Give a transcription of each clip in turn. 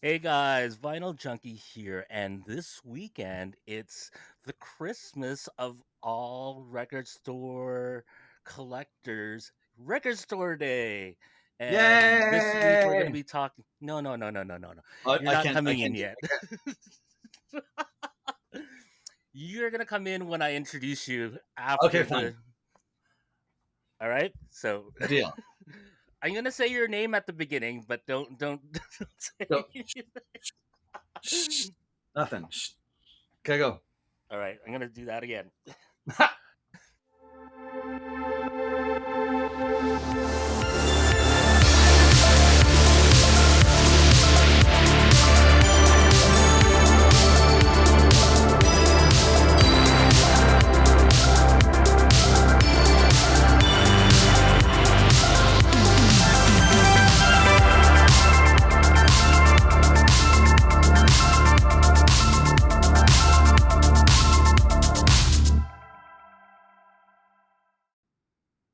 Hey guys, Vinyl Junkie here, and this weekend it's the Christmas of all record store collectors Record Store Day. And this week we're going to Yay! be talking. No, no, no, no, no, no, no. I, You're I not can't. I coming in can't do. yet. You're going to come in when I introduce you Okay, after fine. the. All right? So Deal. I'm going to say your name at the beginning, but don't, don't say Go. anything. Shh. Nothing. Shh. Okay, go. All right, I'm going to do that again.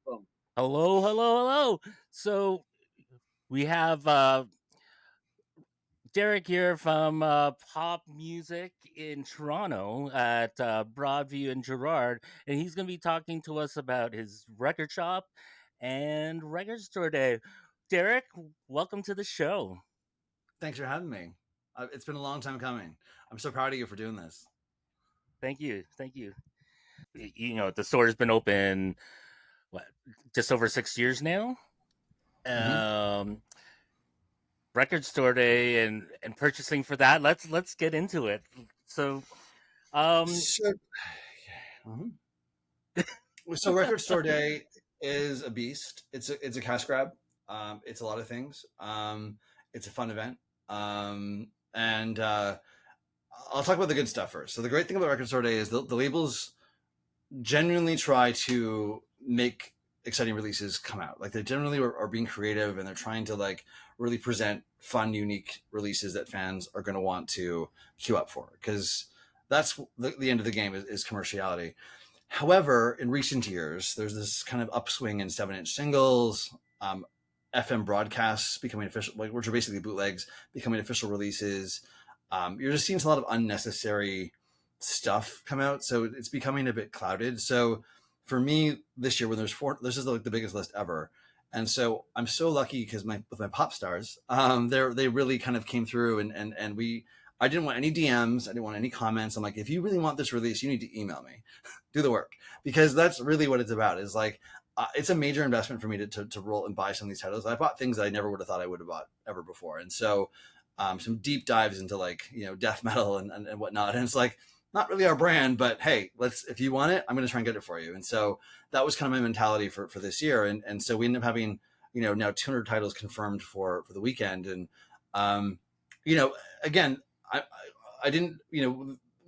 Boom. Hello, hello, hello. So we have Derek here from Pop Music in Toronto at Broadview and Gerard, and he's going to be talking to us about his record shop and record store day. Derek, welcome to the show. Thanks for having me. It's been a long time coming. I'm so proud of you for doing this. Thank you, thank you. You know, the store has been open what just over 6 years now. Mm-hmm. Um, Record store day and purchasing for that. Let's get into it. So, um, So, mhm. So Record Store Day is a beast. It's a cash grab. It's a lot of things. It's a fun event. And I'll talk about the good stuff first. So the great thing about Record Store Day is the labels genuinely try to make exciting releases come out. Like they generally are being creative and they're trying to like really present fun, unique releases that fans are going to want to queue up for because that's the end of the game is commerciality. However, in recent years, there's this kind of upswing in 7-inch singles, FM broadcasts becoming official, which are basically bootlegs, becoming official releases. You're just seeing a lot of unnecessary stuff come out, so it's becoming a bit clouded. So for me, this year, when there's four, this is like the biggest list ever, and so I'm so lucky because with my pop stars, they really kind of came through, and we. I didn't want any DMs. I didn't want any comments. I'm like, if you really want this release, you need to email me, do the work, because that's really what it's about. Is like it's a major investment for me to roll and buy some of these titles. I bought things that I never would have thought I would have bought ever before, and so some deep dives into like death metal and whatnot. And it's like not really our brand, but hey, if you want it, I'm going to try and get it for you. And so that was kind of my mentality for this year. And so we ended up having now 200 titles confirmed for the weekend. And again, I didn't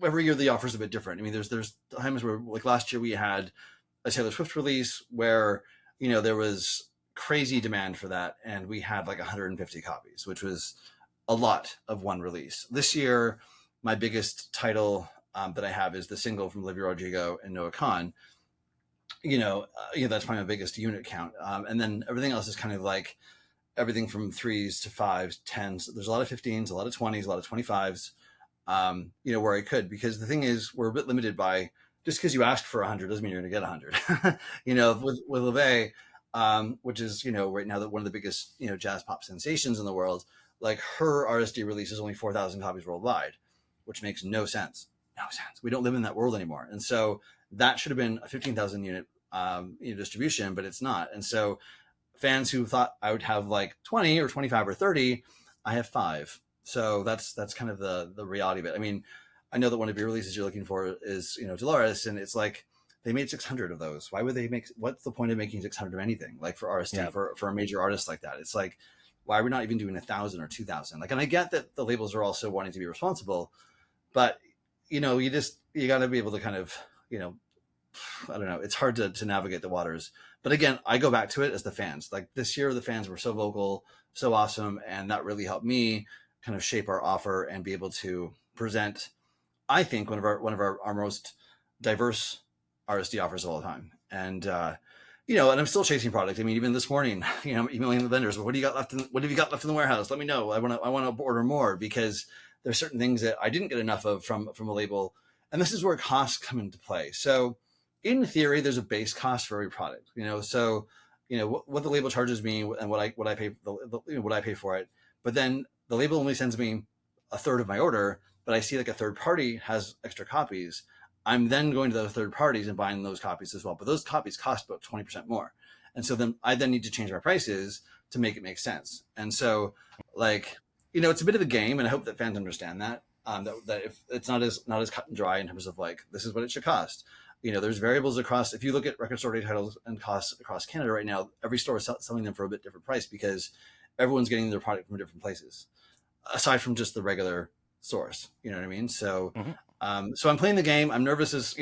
every year the offer is a bit different. I mean, there's times where like last year we had a Taylor Swift release where there was crazy demand for that, and we had like 150 copies, which was a lot of one release. This year, my biggest title that I have is the single from Olivia Rodrigo and Noah Khan. That's probably my biggest unit count, and then everything else is kind of like everything from 3s to 5s, 10s. There's a lot of 15s, a lot of 20s, a lot of 25s. Where I could, because the thing is, we're a bit limited by just because you ask for 100 doesn't mean you're going to get 100. With LeVay, which is right now one of the biggest jazz pop sensations in the world. Like her RSD release is only 4,000 copies worldwide, which makes no sense. No sense. We don't live in that world anymore, and so that should have been a 15,000 unit distribution, but it's not. And so fans who thought I would have like 20 or 25 or 30, I have 5. So that's kind of the reality of it. I mean, I know that one of your releases you're looking for is Dolores, and it's like they made 600 of those. Why would they make? What's the point of making 600 of anything like for RSD yeah, for a major artist like that? It's like, why are we not even doing 1,000 or 2,000? Like, and I get that the labels are also wanting to be responsible, but you got to be able to kind of I don't know. It's hard to navigate the waters. But again, I go back to it as the fans. Like this year, the fans were so vocal, so awesome, and that really helped me kind of shape our offer and be able to present, I think, one of our most diverse RSD offers of all time. And and I'm still chasing product. I mean, even this morning, I'm emailing the vendors. What do you got left? What have you got left in the warehouse? Let me know. I want to order more because there's certain things that I didn't get enough of from a label, and this is where costs come into play. So, in theory, there's a base cost for every product. So what the label charges me and what I pay what I pay for it. But then the label only sends me a third of my order, but I see like a third party has extra copies. I'm then going to those third parties and buying those copies as well. But those copies cost about 20% more. And so then I then need to change my prices to make it make sense. And so like, it's a bit of a game, and I hope that fans understand that. That if it's not as cut and dry in terms of like, this is what it should cost. There's variables across. If you look at record store day titles and costs across Canada right now, every store is selling them for a bit different price because everyone's getting their product from different places, aside from just the regular source. You know what I mean? So, Hmm. so I'm playing the game. I'm nervous as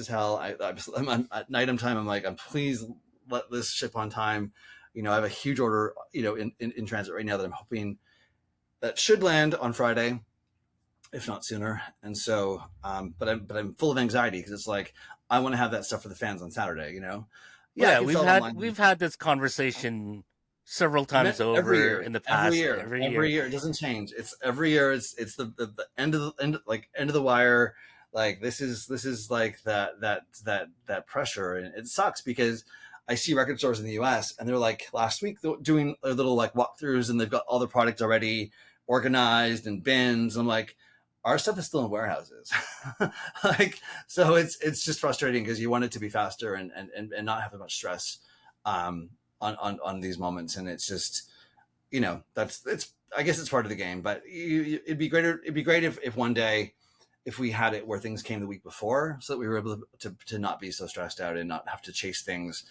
hell. I'm at night time. I'm like, please let this ship on time. I have a huge order, in transit right now that I'm hoping that should land on Friday, if not sooner. And so, but I'm full of anxiety because it's like I want to have that stuff for the fans on Saturday. Well, Yeah, I yeah, can we've sell it had online we've had this conversation several times every over year, in the every past. year, Every every year. year. It doesn't change. It's every year. It's the end of the end, like end of the wire. Like this is like that pressure, and it sucks because I see record stores in the U.S. and they're like last week doing a little like walkthroughs, and they've got all the product already organized and bins. I'm like, our stuff is still in warehouses. Like, so it's just frustrating because you want it to be faster and not have as much stress um on these moments. And it's just, that's it's I guess it's part of the game. But it'd be great if one day, if we had it where things came the week before, so that we were able to not be so stressed out and not have to chase things.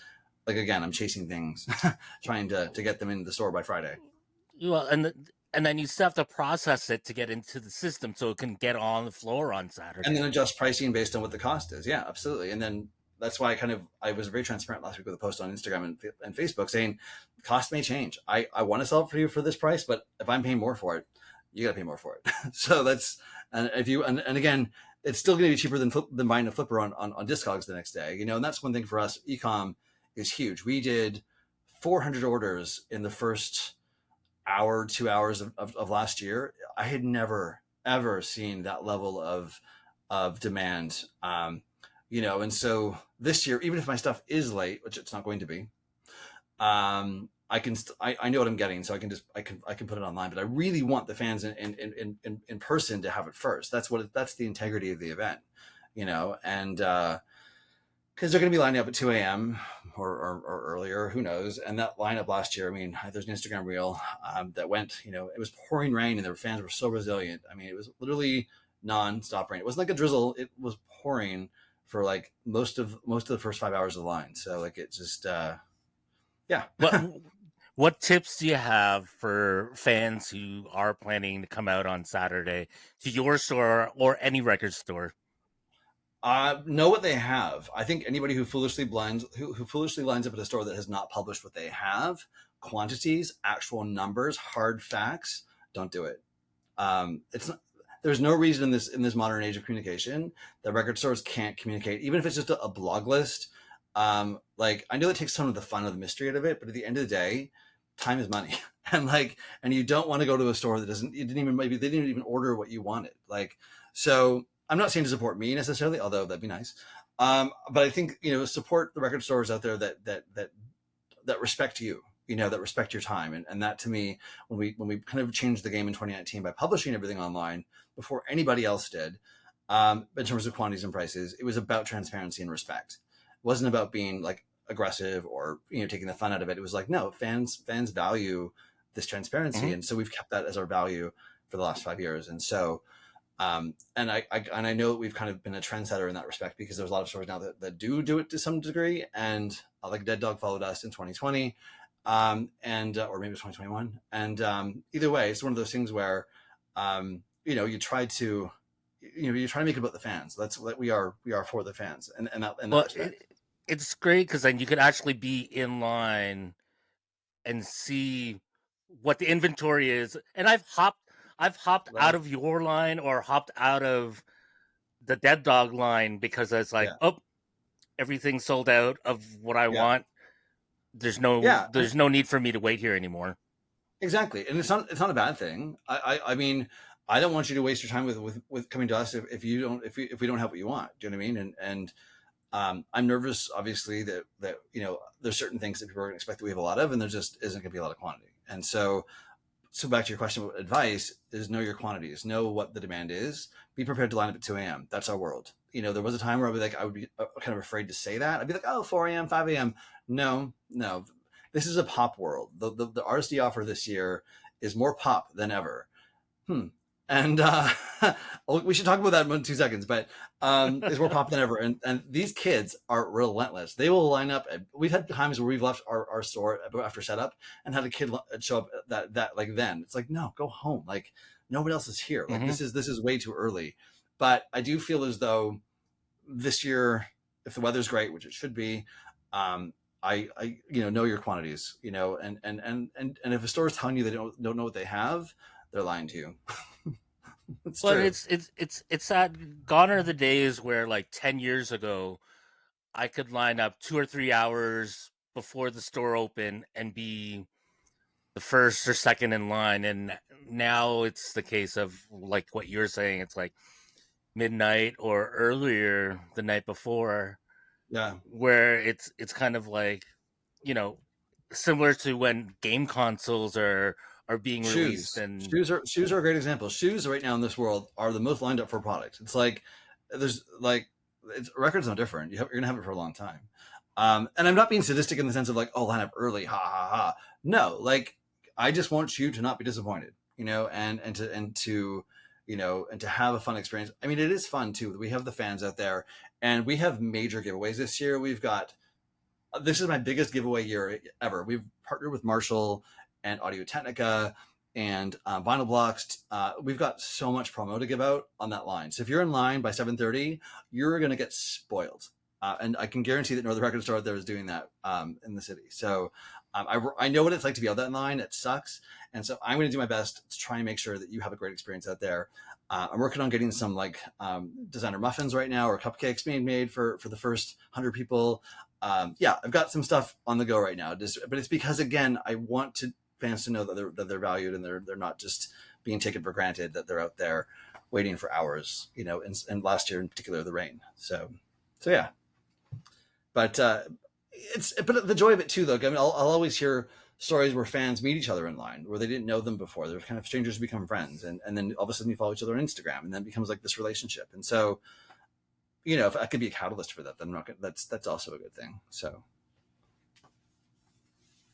Like, again, I'm chasing things, trying to get them into the store by Friday. Well, and then you still have to process it to get into the system so it can get on the floor on And then Saturday. adjust pricing based on what the cost is. Yeah, absolutely. And then that's why I was very transparent last week with a post on Instagram and Facebook saying cost may change. I want to sell it for you for this price, but if I'm paying more for it, you got to pay more for it. So that's, and if you and again, it's still going to be cheaper than buying a flipper on Discogs the next day. And that's one thing for us. Ecom is huge. We did 400 orders in the first hour, 2 hours of last year. I had never ever seen that level of demand. And so this year, even if my stuff is late, which it's not going to be, I know what I'm getting, so I can put it online. But I really want the fans in person to have it first. That's the integrity of the event, and because they're going to be lining up at 2 a.m. Or earlier, who knows? And that lineup last year, I mean, there's an Instagram reel that went, it was pouring rain and their fans were so resilient. I mean, it was literally non-stop rain. It wasn't like a drizzle; it was pouring for like most of the first 5 hours of the line. So like it just, yeah. What what tips do you have for fans who are planning to come out on Saturday to your store or any record store? Know what they have. I think anybody who foolishly lines up at a store that has not published what they have, quantities, actual numbers, hard facts, don't do it. It's not, there's no reason in this modern age of communication that record stores can't communicate, even if it's just a blog list. Like, I know it takes some of the fun of the mystery out of it, but at the end of the day, time is money, and you don't want to go to a store that doesn't, you didn't even maybe they didn't even order what you wanted. Like, so I'm not saying to support me necessarily, although that'd be nice. But I think, support the record stores out there that respect you, that respect your time. And that, to me, when we kind of changed the game in 2019 by publishing everything online before anybody else did, in terms of quantities and prices, it was about transparency and respect. It wasn't about being like aggressive or taking the fun out of it. It was like, no, fans value this transparency, Hmm. and so we've kept that as our value for the last 5 years. And so, and I know that we've kind of been a trendsetter in that respect, because there's a lot of stores now that do it to some degree. And like Dead Dog followed us in 2020, and or maybe it was 2021. And either way, it's one of those things where you try to make it about the fans. That's what we are for the fans, and that in that Well, respect. it's great because then you could actually be in line and see what the inventory is. And I've hopped Love out it. of your line or hopped out of the Dead Dog line because it's like, Yeah, oh, everything's sold out of what I yeah, want. Yeah, there's no need for me to wait here anymore. exactly, and it's not a bad thing. I mean, I don't want you to waste your time with coming to us if you don't if we don't have what you want. Do you know what I mean? And I'm nervous, obviously, that there's certain things that people are going to expect that we have a lot of, and there just isn't going to be a lot of quantity. And so back to your question about advice is know your quantities, know what the demand is, be prepared to line up at 2 a.m. That's our world. There was a time where I would be kind of afraid to say that. I'd be like, oh, 4 a.m., 5 a.m. No, no. This is a pop world. The RSD offer this year is more pop than ever. And we should talk about that in 2 seconds, but is more pop than ever. And these kids are relentless. They will line up. We've had times where we've left our store after setup and had a kid show up that like then. It's like, no, go home. Like nobody else is here. Like this is way too early. But I do feel as though this year, if the weather's great, which it should be, I know your quantities, and if a store is telling you they don't know what they have, they're lying to you. It's But true. it's that gone are the days where like 10 years ago I could line up 2 or 3 hours before the store open and be the first or second in line, and now it's the case of like what you're saying. It's like midnight or earlier the night before, Yeah. where it's kind of like, you know similar to when game consoles are being released. Shoes. And Shoes are a great example. Shoes right now in this world are the most lined up for products. It's like there's like records no different. You're gonna have it for a long time. And I'm not being sadistic in the sense of like, oh, line up early, ha ha ha. No, like I just want you to not be disappointed, and to have a fun experience. I mean, it is fun too. We have the fans out there, and we have major giveaways this year. We've got this is my biggest giveaway year ever. We've partnered with Marshall and Audio Technica and Vinyl Blocks. We've got so much promo to give out on that line. So if you're in line by 7:30, you're going to get spoiled. And I can guarantee that no other record store out there is doing that in the city. So I know what it's like to be out that line. It sucks. And so I'm going to do my best to try and make sure that you have a great experience out there. I'm working on getting some designer muffins right now, or cupcakes being made for the first 100 people. I've got some stuff on the go right now. But it's because, again, I want fans to know that they're valued, and they're not just being taken for granted, that they're out there waiting for hours, and last year in particular, the rain. So yeah. But but the joy of it too, though. I mean, I'll always hear stories where fans meet each other in line, where they didn't know them before. They're kind of strangers who become friends, and then all of a sudden you follow each other on Instagram, and then it becomes like this relationship. And so, if I could be a catalyst for that, then that's also a good thing. So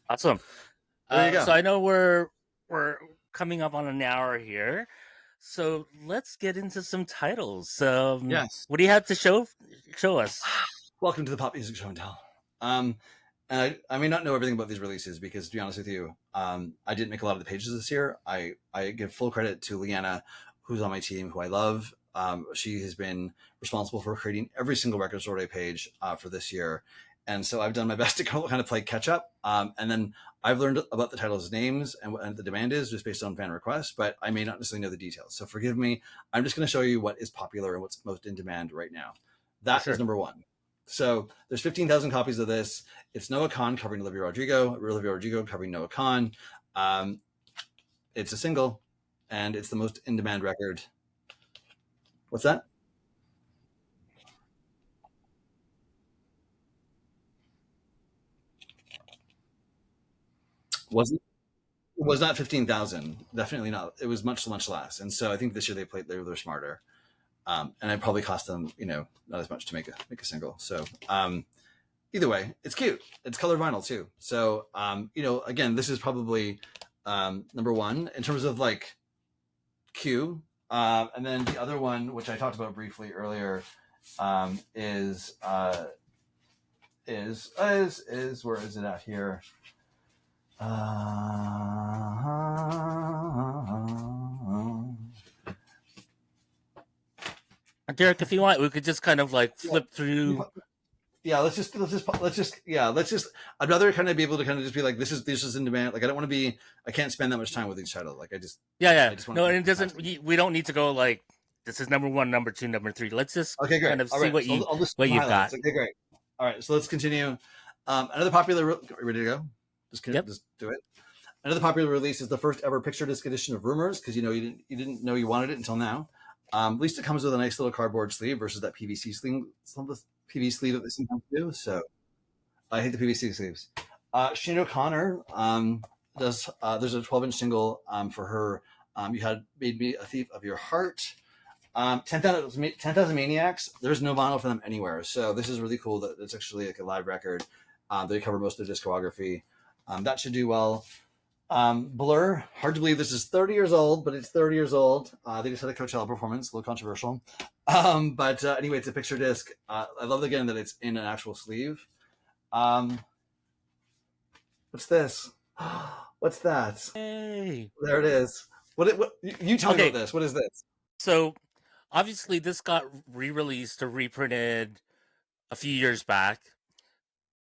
awesome. there you go. So I know we're coming up on an hour here, so let's get into some titles. Yes. What do you have to show us? Welcome to the Pop Music Show and Tell. And I may not know everything about these releases because, to be honest with you, I didn't make a lot of the pages this year. I give full credit to Leanna, who's on my team, who I love. She has been responsible for creating every single Record Store Day page for this year. And so I've done my best to kind of play catch up. And then I've learned about the titles' names and what the demand is just based on fan requests, but I may not necessarily know the details. So forgive me. I'm just going to show you what is popular and what's most in demand right now. That is number one. So there's 15,000 copies of this. It's Noah Kahan covering Olivia Rodrigo covering Noah Kahan. It's a single, and it's the most in-demand record. What's that? It was not 15,000. Definitely not. It was much, much less. And so I think this year they're smarter. And it probably cost them, not as much to make a single. So either way, it's cute. It's colored vinyl too. So again, this is probably number one in terms of like Q. And then the other one, which I talked about briefly earlier, is where is it at here? Derek, if you want, we could just kind of like flip through. Yeah, let's just. I'd rather kind of be able to kind of just be like, this is in demand. Like, I can't spend that much time with each title. Like, I just. No, and it doesn't. We don't need to go like this is number one, number two, number three. Let's just okay, great. kind of all see right. what you've got. Okay, great. All right, so let's continue. Another popular. Ready to go? Yep. Just do it. Another popular release is the first ever picture disc edition of Rumors, because you didn't know you wanted it until now. At least it comes with a nice little cardboard sleeve versus that PVC sleeve. Some of the PVC sleeve that they sometimes do. So I hate the PVC sleeves. Sinead O'Connor does. There's a 12-inch single for her. You had made me a thief of your heart. 10,000 Maniacs. There's no vinyl for them anywhere, so this is really cool that it's actually like a live record. They cover most of the discography. That should do well. Blur. Hard to believe this is 30 years old, but it's 30 years old. They just had a Coachella performance, a little controversial. But anyway, it's a picture disc. I love again that it's in an actual sleeve. What's this? What's that? Hey. There it is. What you tell me about this? What is this? So obviously this got re-released or reprinted a few years back.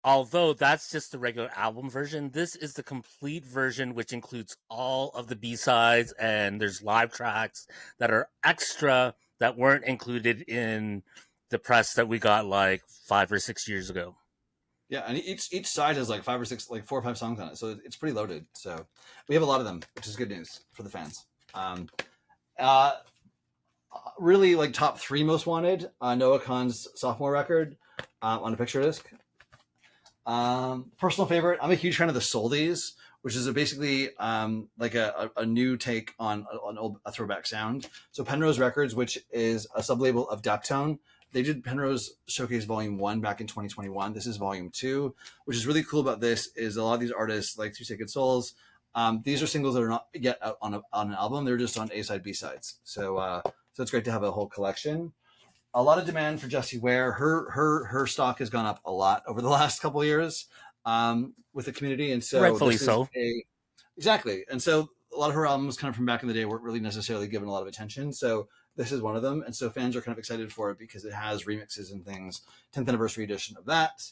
Although that's just the regular album version, this is the complete version, which includes all of the B-sides, and there's live tracks that are extra that weren't included in the press that we got like 5 or 6 years ago. Yeah, and each side has like 5 or 6, like 4 or 5 songs on it, so it's pretty loaded. So we have a lot of them, which is good news for the fans. Really, like top 3 most wanted: Noah Kahan's sophomore record on a picture disc. Personal favorite: I'm a huge fan of the Soldies, which is basically like a new take on a throwback sound. So Penrose Records, which is a sublabel of Daptone, they did Penrose Showcase Volume 1 back in 2021. This is Volume 2. Which is really cool about this is a lot of these artists, like Two Sacred Souls, these are singles that are not yet out on an album. They're just on A-side, B-sides. So it's great to have a whole collection. A lot of demand for Jessie Ware. Her stock has gone up a lot over the last couple of years with the community. And so Rightfully so. Exactly. And so a lot of her albums kind of from back in the day weren't really necessarily given a lot of attention. So this is one of them. And so fans are kind of excited for it because it has remixes and things. 10th anniversary edition of that.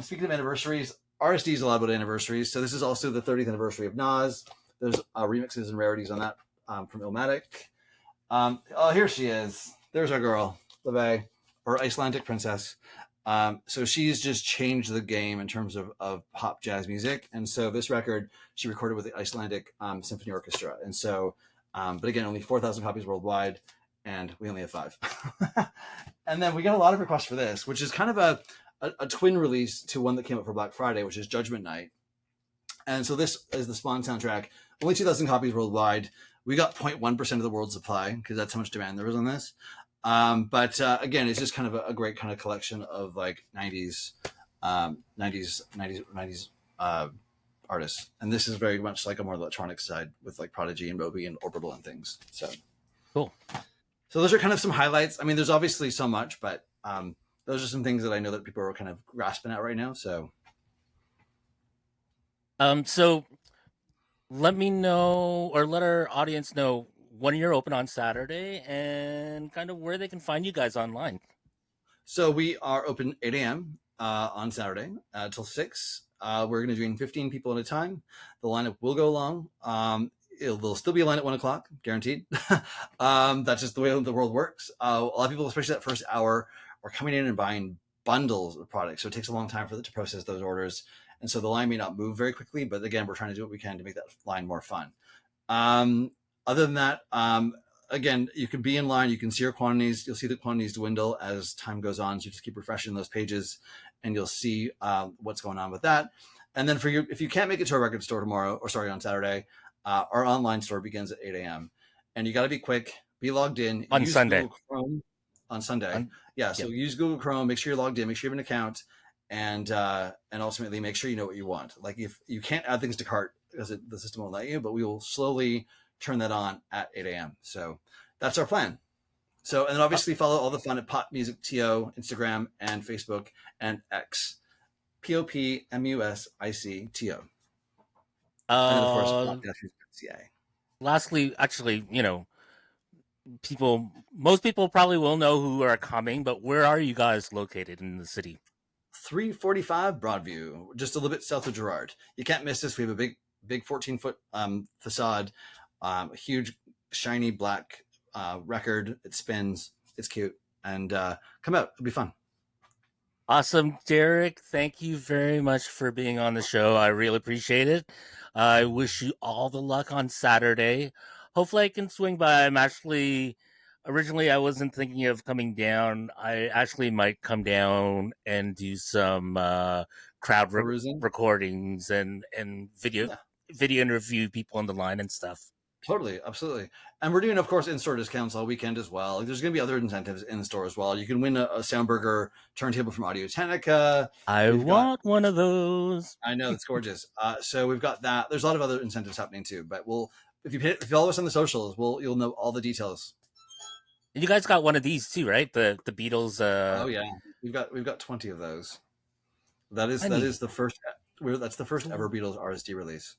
Speaking of anniversaries, RSD is a lot about anniversaries. So this is also the 30th anniversary of Nas. There's remixes and rarities on that from Illmatic. Here she is. There's our girl, LeVay, or Icelandic princess. So she's just changed the game in terms of pop jazz music. And so this record she recorded with the Icelandic Symphony Orchestra. And so, but again, only 4,000 copies worldwide, and we only have 5. And then we got a lot of requests for this, which is kind of a twin release to one that came up for Black Friday, which is Judgment Night. And so this is the Spawn soundtrack. Only 2,000 copies worldwide. We got 0.1% of the world's supply because that's how much demand there was on this. But again, it's just kind of a great kind of collection of like 90s artists. And this is very much like a more electronic side with like Prodigy and Moby and Orbital and things. So cool. So those are kind of some highlights. I mean, there's obviously so much, but those are some things that I know that people are kind of grasping at right now. So let me know, or let our audience know, when you're open on Saturday and kind of where they can find you guys online. So we are open 8 a.m. On Saturday till 6. We're going to be doing 15 people at a time. The lineup will go long. There'll still be a line at 1 o'clock, guaranteed. That's just the way the world works. A lot of people, especially that first hour, are coming in and buying bundles of products. So it takes a long time for them to process those orders. And so the line may not move very quickly, but again, we're trying to do what we can to make that line more fun. Other than that, again, you can be in line. You can see your quantities. You'll see the quantities dwindle as time goes on. So you just keep refreshing those pages and you'll see what's going on with that. And then if you can't make it to our record store on Saturday, our online store begins at 8 a.m. And you got to be quick, be logged in. On Sunday. Google Chrome on Sunday. So use Google Chrome, make sure you're logged in, make sure you have an account, and ultimately make sure you know what you want. Like if you can't add things to cart because the system won't let you, but we will slowly turn that on at 8 a.m. So that's our plan. So, and then obviously follow all the fun at Pop Music TO, Instagram and Facebook and X. POPMUSICTO. And then of course, podcast.ca. Lastly, actually, most people probably will know who are coming, but where are you guys located in the city? 345 Broadview, just a little bit south of Girard. You can't miss this. We have a big 14-foot facade, a huge shiny black record. It spins. It's cute. And come out. It'll be fun. Awesome, Derek. Thank you very much for being on the show. I really appreciate it. I wish you all the luck on Saturday. Hopefully, I can swing by. I'm actually originally I wasn't thinking of coming down. I actually might come down and do some Perusing. recordings and Yeah, video interview people on the line and stuff. totally, absolutely. And we're doing, of course, in-store discounts all weekend as well. There's going to be other incentives in the store as well. You can win a Soundburger turntable from Audio Technica. I We've got, want one of those. I know it's gorgeous. So we've got that. There's a lot of other incentives happening too. But we'll, if you follow us on the socials, you'll know all the details. And you guys got one of these too, right? The Beatles. Oh yeah, we've got 20 of those. That is I that need is the first. That's the first ever Beatles RSD release.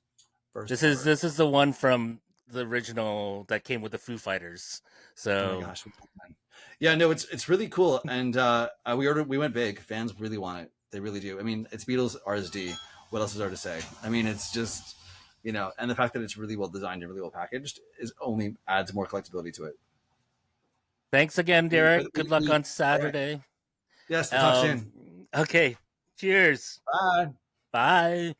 First ever. this is the one from the original that came with the Foo Fighters. Oh my So gosh. Yeah, no, it's really cool, and we went big. Fans really want it. They really do. I mean, it's Beatles RSD. What else is there to say? I mean, it's just and the fact that it's really well designed and really well packaged is only adds more collectability to it. thanks again, Derek. Good luck on All right. Saturday. Yes, we'll talk soon. Okay. Cheers. Bye. Bye.